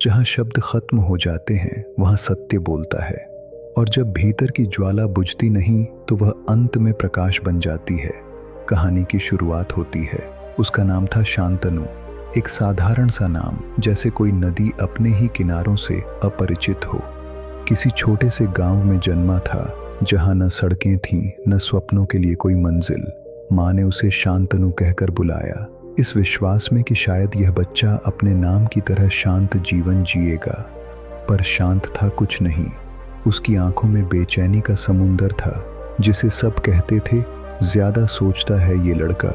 जहाँ शब्द खत्म हो जाते हैं वहाँ सत्य बोलता है, और जब भीतर की ज्वाला बुझती नहीं तो वह अंत में प्रकाश बन जाती है। कहानी की शुरुआत होती है। उसका नाम था शांतनु। एक साधारण सा नाम, जैसे कोई नदी अपने ही किनारों से अपरिचित हो। किसी छोटे से गांव में जन्मा था, जहां न सड़कें थीं न स्वप्नों के लिए कोई मंजिल। माँ ने उसे शांतनु कहकर बुलाया, इस विश्वास में कि शायद यह बच्चा अपने नाम की तरह शांत जीवन जिएगा। पर शांत था कुछ नहीं। उसकी आंखों में बेचैनी का समुंदर था, जिसे सब कहते थे ज्यादा सोचता है ये लड़का।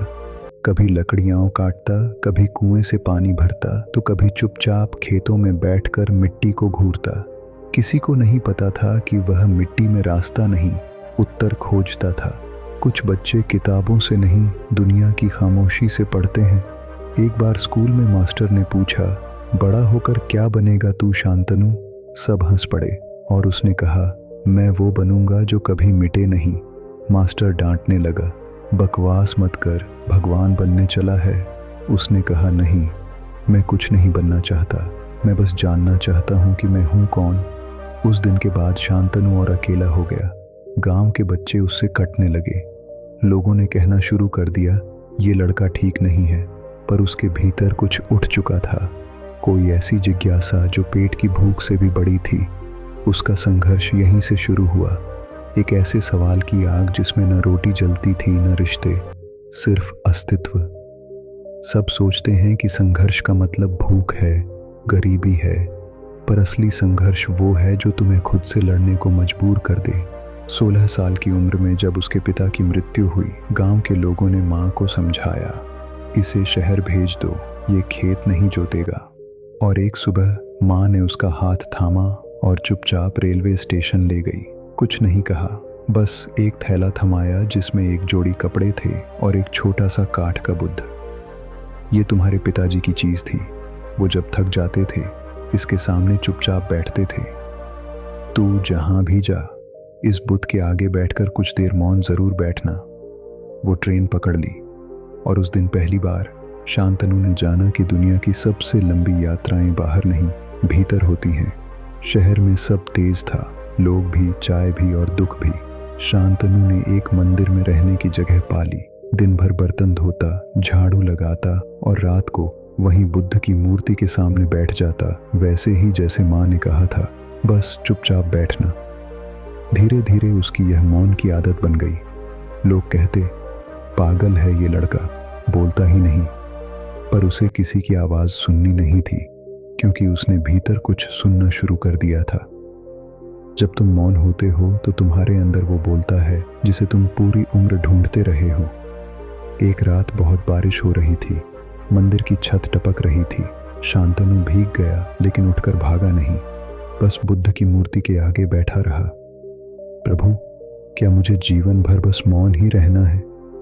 कभी लकड़ियां काटता, कभी कुएं से पानी भरता, तो कभी चुपचाप खेतों में बैठकर मिट्टी को घूरता। किसी को नहीं पता था कि वह मिट्टी में रास्ता नहीं, उत्तर खोजता था। कुछ बच्चे किताबों से नहीं, दुनिया की खामोशी से पढ़ते हैं। एक बार स्कूल में मास्टर ने पूछा, बड़ा होकर क्या बनेगा तू शांतनु? सब हंस पड़े और उसने कहा, मैं वो बनूंगा जो कभी मिटे नहीं। मास्टर डांटने लगा, बकवास मत कर, भगवान बनने चला है। उसने कहा, नहीं, मैं कुछ नहीं बनना चाहता, मैं बस जानना चाहता हूँ कि मैं हूँ कौन। उस दिन के बाद शांतनु और अकेला हो गया। गांव के बच्चे उससे कटने लगे। लोगों ने कहना शुरू कर दिया, ये लड़का ठीक नहीं है। पर उसके भीतर कुछ उठ चुका था, कोई ऐसी जिज्ञासा जो पेट की भूख से भी बड़ी थी। उसका संघर्ष यहीं से शुरू हुआ, एक ऐसे सवाल की आग जिसमें न रोटी जलती थी न रिश्ते, सिर्फ अस्तित्व। सब सोचते हैं कि संघर्ष का मतलब भूख है, गरीबी है, पर असली संघर्ष वो है जो तुम्हें खुद से लड़ने को मजबूर कर दे। 16 साल की उम्र में जब उसके पिता की मृत्यु हुई, गांव के लोगों ने माँ को समझाया, इसे शहर भेज दो, ये खेत नहीं जोतेगा। और एक सुबह माँ ने उसका हाथ थामा और चुपचाप रेलवे स्टेशन ले गई। कुछ नहीं कहा, बस एक थैला थमाया जिसमें एक जोड़ी कपड़े थे और एक छोटा सा काठ का बुद्ध। ये तुम्हारे पिताजी की चीज थी, वो जब थक जाते थे इसके सामने चुपचाप बैठते थे। तू जहां भी जा, इस बुद्ध के आगे बैठकर कुछ देर मौन जरूर बैठना। वो ट्रेन पकड़ ली और उस दिन पहली बार शांतनु ने जाना कि दुनिया की सबसे लंबी यात्राएं बाहर नहीं, भीतर होती हैं। शहर में सब तेज था, लोग भी, चाय भी और दुख भी। शांतनु ने एक मंदिर में रहने की जगह पाली। दिन भर बर्तन धोता, झाड़ू लगाता और रात को वहीं बुद्ध की मूर्ति के सामने बैठ जाता, वैसे ही जैसे माँ ने कहा था, बस चुपचाप बैठना। धीरे धीरे उसकी यह मौन की आदत बन गई। लोग कहते, पागल है ये लड़का, बोलता ही नहीं। पर उसे किसी की आवाज़ सुननी नहीं थी, क्योंकि उसने भीतर कुछ सुनना शुरू कर दिया था। जब तुम मौन होते हो तो तुम्हारे अंदर वो बोलता है जिसे तुम पूरी उम्र ढूंढते रहे हो। एक रात बहुत बारिश हो रही थी, मंदिर की छत टपक रही थी। शांतनु भीग गया लेकिन उठकर भागा नहीं, बस बुद्ध की मूर्ति के आगे बैठा रहा। प्रभु, क्या मुझे जीवन भर बस मौन ही रहना है?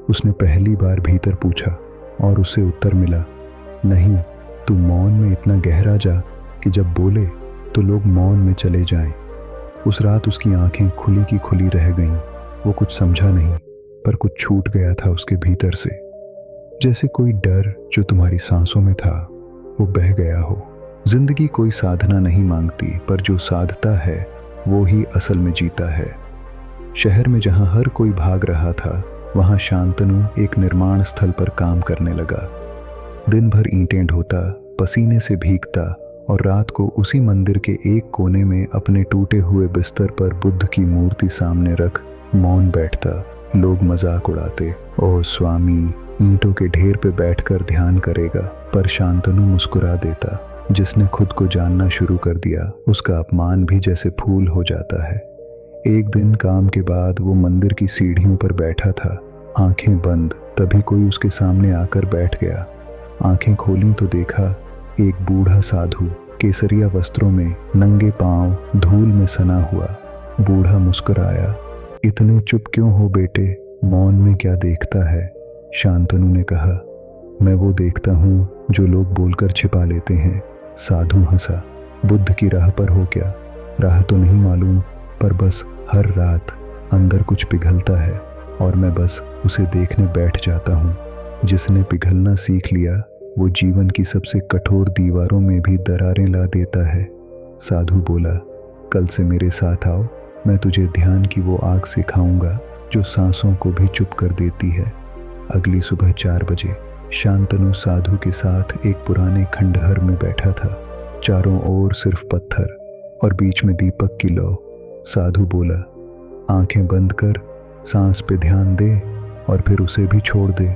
उसने पहली बार भीतर पूछा और उसे उत्तर मिला, नहीं, तू मौन में इतना गहरा जा कि जब बोले तो लोग मौन में चले जाएं। उस रात उसकी आंखें खुली की खुली रह गईं। वो कुछ समझा नहीं, पर कुछ छूट गया था उसके भीतर से। जैसे कोई डर जो तुम्हारी सांसों में था, वो बह गया हो। जिंदगी कोई साधना नहीं मांगती, पर जो साधता है वो ही असल में जीता है। शहर में जहां हर कोई भाग रहा था, वहां शांतनु एक निर्माण स्थल पर काम करने लगा। दिन भर ईंटें ढोता, पसीने से भीगता और रात को उसी मंदिर के एक कोने में अपने टूटे हुए बिस्तर पर बुद्ध की मूर्ति सामने रख मौन बैठता। लोग मजाक उड़ाते, ओह स्वामी, ईंटों के ढेर पे बैठकर ध्यान करेगा। पर शांतनु मुस्कुरा देता। जिसने खुद को जानना शुरू कर दिया, उसका अपमान भी जैसे फूल हो जाता है। एक दिन काम के बाद वो मंदिर की सीढ़ियों पर बैठा था, आंखें बंद। तभी कोई उसके सामने आकर बैठ गया। आंखें खोली तो देखा एक बूढ़ा साधु, केसरिया वस्त्रों में, नंगे पांव, धूल में सना हुआ। बूढ़ा मुस्कुराया, इतने चुप क्यों हो बेटे, मौन में क्या देखता है? शांतनु ने कहा, मैं वो देखता हूँ जो लोग बोलकर छिपा लेते हैं। साधु हंसा, बुद्ध की राह पर हो क्या? राह तो नहीं मालूम, पर बस हर रात अंदर कुछ पिघलता है और मैं बस उसे देखने बैठ जाता हूँ। जिसने पिघलना सीख लिया वो जीवन की सबसे कठोर दीवारों में भी दरारें ला देता है। साधु बोला, कल से मेरे साथ आओ, मैं तुझे ध्यान की वो आग सिखाऊंगा जो सांसों को भी चुप कर देती है। अगली सुबह 4 बजे शांतनु साधु के साथ एक पुराने खंडहर में बैठा था। चारों ओर सिर्फ पत्थर और बीच में दीपक की लौ। साधु बोला, आंखें बंद कर, सांस पे ध्यान दे और फिर उसे भी छोड़ दे।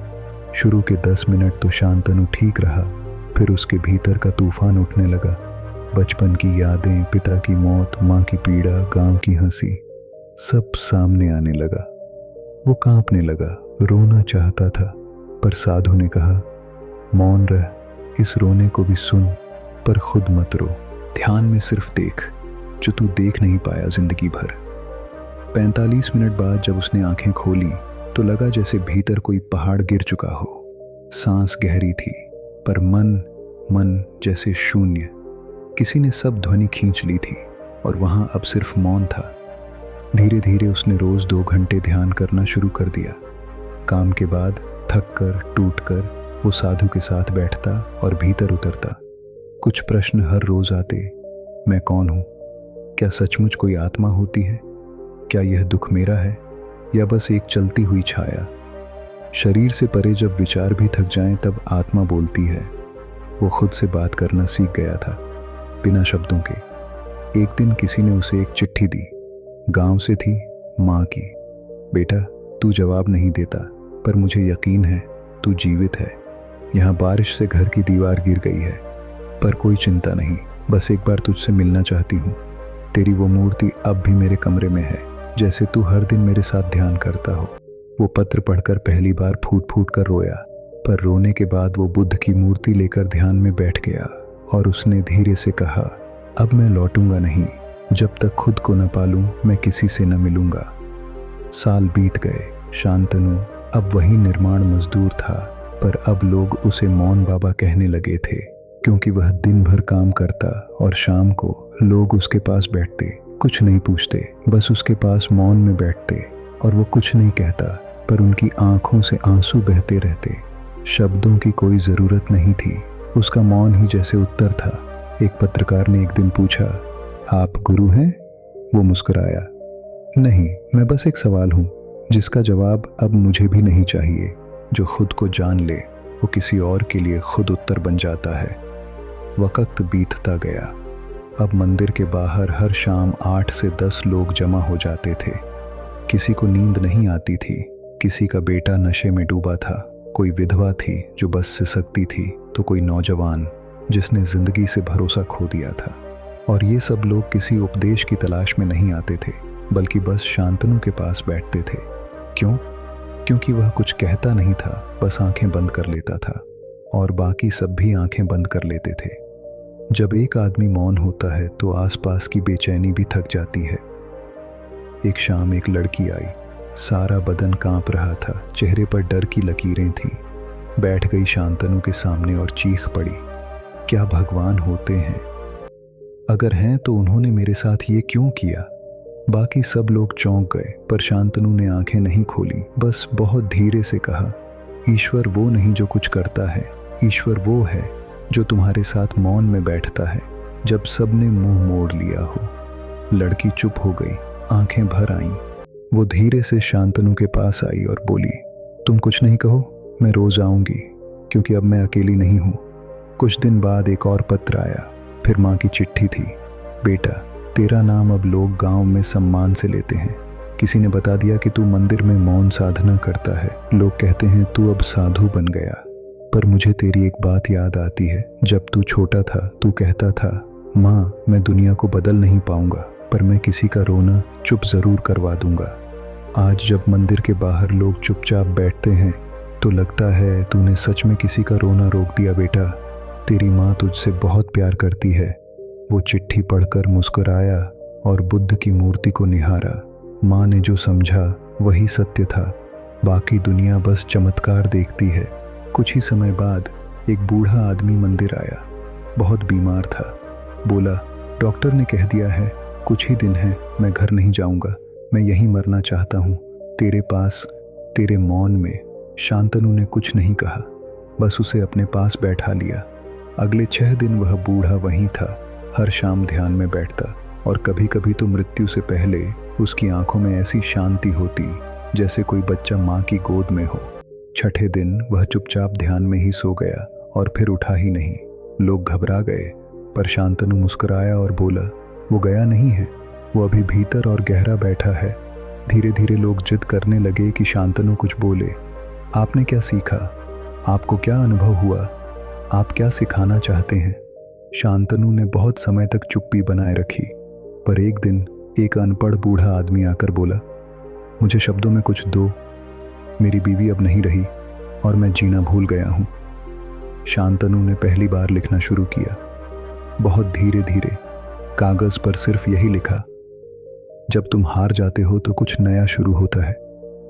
शुरू के 10 मिनट तो शांतनु ठीक रहा, फिर उसके भीतर का तूफान उठने लगा। बचपन की यादें, पिता की मौत, माँ की पीड़ा, गांव की हंसी, सब सामने आने लगा। वो कांपने लगा, रोना चाहता था, पर साधु ने कहा, मौन रह, इस रोने को भी सुन, पर खुद मत रो। ध्यान में सिर्फ देख जो तू देख नहीं पाया जिंदगी भर। 45 मिनट बाद जब उसने आंखें खोली तो लगा जैसे भीतर कोई पहाड़ गिर चुका हो। सांस गहरी थी, पर मन जैसे शून्य। किसी ने सब ध्वनि खींच ली थी और वहां अब सिर्फ मौन था। धीरे धीरे उसने रोज 2 घंटे ध्यान करना शुरू कर दिया। काम के बाद थक कर, टूट कर वो साधु के साथ बैठता और भीतर उतरता। कुछ प्रश्न हर रोज आते। मैं कौन हूं? क्या सचमुच कोई आत्मा होती है? क्या यह दुख मेरा है या बस एक चलती हुई छाया? शरीर से परे जब विचार भी थक जाएं तब आत्मा बोलती है। वो खुद से बात करना सीख गया था, बिना शब्दों के। एक दिन किसी ने उसे एक चिट्ठी दी। गांव से थी, माँ की। बेटा, तू जवाब नहीं देता, पर मुझे यकीन है तू जीवित है। यहाँ बारिश से घर की दीवार गिर गई है, पर कोई चिंता नहीं, बस एक बार तुझसे मिलना चाहती हूँ। तेरी वो मूर्ति अब भी मेरे कमरे में है, जैसे तू हर दिन मेरे साथ ध्यान करता हो। वो पत्र पढ़कर पहली बार फूट फूट कर रोया, पर रोने के बाद वो बुद्ध की मूर्ति लेकर ध्यान में बैठ गया और उसने धीरे से कहा, अब मैं लौटूंगा नहीं, जब तक खुद को न पालूं मैं किसी से न मिलूंगा। साल बीत गए। शांतनु अब वही निर्माण मजदूर था, पर अब लोग उसे मौन बाबा कहने लगे थे, क्योंकि वह दिन भर काम करता और शाम को लोग उसके पास बैठते, कुछ नहीं पूछते, बस उसके पास मौन में बैठते और वो कुछ नहीं कहता, पर उनकी आंखों से आंसू बहते रहते। शब्दों की कोई ज़रूरत नहीं थी, उसका मौन ही जैसे उत्तर था। एक पत्रकार ने एक दिन पूछा, आप गुरु हैं? वो मुस्कुराया, नहीं, मैं बस एक सवाल हूँ जिसका जवाब अब मुझे भी नहीं चाहिए। जो खुद को जान ले वो किसी और के लिए खुद उत्तर बन जाता है। वक्त बीतता गया। अब मंदिर के बाहर हर शाम 8 से 10 लोग जमा हो जाते थे। किसी को नींद नहीं आती थी, किसी का बेटा नशे में डूबा था, कोई विधवा थी जो बस सिसकती थी, तो कोई नौजवान जिसने जिंदगी से भरोसा खो दिया था। और ये सब लोग किसी उपदेश की तलाश में नहीं आते थे, बल्कि बस शांतनु के पास बैठते थे। क्यों? क्योंकि वह कुछ कहता नहीं था, बस आंखें बंद कर लेता था और बाकी सब भी आंखें बंद कर लेते थे। जब एक आदमी मौन होता है तो आसपास की बेचैनी भी थक जाती है। एक शाम एक लड़की आई, सारा बदन कांप रहा था, चेहरे पर डर की लकीरें थीं। बैठ गई शांतनु के सामने और चीख पड़ी, क्या भगवान होते हैं? अगर हैं तो उन्होंने मेरे साथ ये क्यों किया? बाकी सब लोग चौंक गए, पर शांतनु ने आंखें नहीं खोली, बस बहुत धीरे से कहा, ईश्वर वो नहीं जो कुछ करता है, ईश्वर वो है जो तुम्हारे साथ मौन में बैठता है जब सबने मुंह मोड़ लिया हो। लड़की चुप हो गई, आंखें भर आईं। वो धीरे से शांतनु के पास आई और बोली, तुम कुछ नहीं कहो, मैं रोज आऊंगी, क्योंकि अब मैं अकेली नहीं हूँ। कुछ दिन बाद एक और पत्र आया, फिर माँ की चिट्ठी थी, बेटा तेरा नाम अब लोग गांव में सम्मान से लेते हैं। किसी ने बता दिया कि तू मंदिर में मौन साधना करता है, लोग कहते हैं तू अब साधु बन गया। पर मुझे तेरी एक बात याद आती है, जब तू छोटा था तू कहता था, माँ मैं दुनिया को बदल नहीं पाऊंगा, पर मैं किसी का रोना चुप जरूर करवा दूंगा। आज जब मंदिर के बाहर लोग चुपचाप बैठते हैं तो लगता है तूने सच में किसी का रोना रोक दिया। बेटा, तेरी माँ तुझसे बहुत प्यार करती है। वो चिट्ठी पढ़कर मुस्कुराया और बुद्ध की मूर्ति को निहारा। माँ ने जो समझा वही सत्य था, बाकी दुनिया बस चमत्कार देखती है। कुछ ही समय बाद एक बूढ़ा आदमी मंदिर आया, बहुत बीमार था। बोला, डॉक्टर ने कह दिया है कुछ ही दिन है, मैं घर नहीं जाऊंगा, मैं यहीं मरना चाहता हूँ, तेरे पास, तेरे मौन में। शांतनु ने कुछ नहीं कहा, बस उसे अपने पास बैठा लिया। अगले 6 दिन वह बूढ़ा वहीं था, हर शाम ध्यान में बैठता, और कभी कभी तो मृत्यु से पहले उसकी आंखों में ऐसी शांति होती जैसे कोई बच्चा माँ की गोद में हो। छठे दिन वह चुपचाप ध्यान में ही सो गया और फिर उठा ही नहीं। लोग घबरा गए, पर शांतनु मुस्कुराया और बोला, वो गया नहीं है, वो अभी भीतर और गहरा बैठा है। धीरे धीरे लोग जिद करने लगे कि शांतनु कुछ बोले। आपने क्या सीखा? आपको क्या अनुभव हुआ? आप क्या सिखाना चाहते हैं? शांतनु ने बहुत समय तक चुप्पी बनाए रखी, पर एक दिन एक अनपढ़ बूढ़ा आदमी आकर बोला, मुझे शब्दों में कुछ दो, मेरी बीवी अब नहीं रही और मैं जीना भूल गया हूँ। शांतनु ने पहली बार लिखना शुरू किया, बहुत धीरे धीरे, कागज पर सिर्फ यही लिखा, जब तुम हार जाते हो तो कुछ नया शुरू होता है।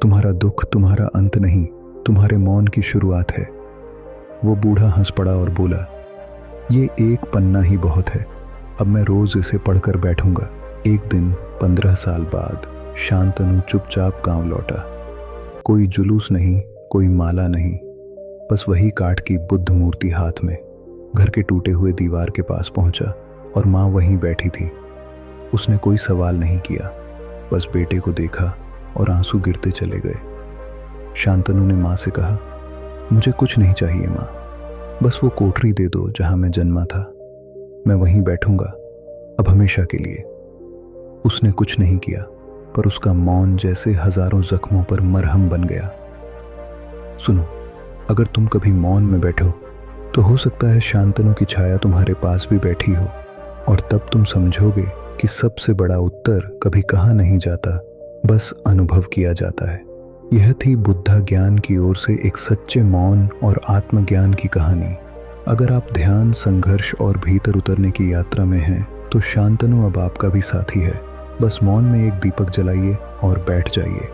तुम्हारा दुख तुम्हारा अंत नहीं, तुम्हारे मौन की शुरुआत है। वो बूढ़ा हंस पड़ा और बोला, ये एक पन्ना ही बहुत है, अब मैं रोज इसे पढ़कर बैठूंगा। एक दिन 15 साल बाद शांतनु चुपचाप गांव लौटा। कोई जुलूस नहीं, कोई माला नहीं, बस वही काठ की बुद्ध मूर्ति हाथ में। घर के टूटे हुए दीवार के पास पहुंचा और माँ वहीं बैठी थी। उसने कोई सवाल नहीं किया, बस बेटे को देखा और आंसू गिरते चले गए। शांतनु ने माँ से कहा, मुझे कुछ नहीं चाहिए माँ, बस वो कोठरी दे दो जहां मैं जन्मा था, मैं वहीं बैठूंगा अब हमेशा के लिए। उसने कुछ नहीं किया, पर उसका मौन जैसे हजारों जख्मों पर मरहम बन गया। सुनो, अगर तुम कभी मौन में बैठो तो हो सकता है शांतनु की छाया तुम्हारे पास भी बैठी हो, और तब तुम समझोगे कि सबसे बड़ा उत्तर कभी कहा नहीं जाता, बस अनुभव किया जाता है। यह थी बुद्धा ज्ञान की ओर से एक सच्चे मौन और आत्मज्ञान की कहानी। अगर आप ध्यान, संघर्ष और भीतर उतरने की यात्रा में हैं, तो शांतनु अब आपका भी साथी है। बस मौन में एक दीपक जलाइए और बैठ जाइए।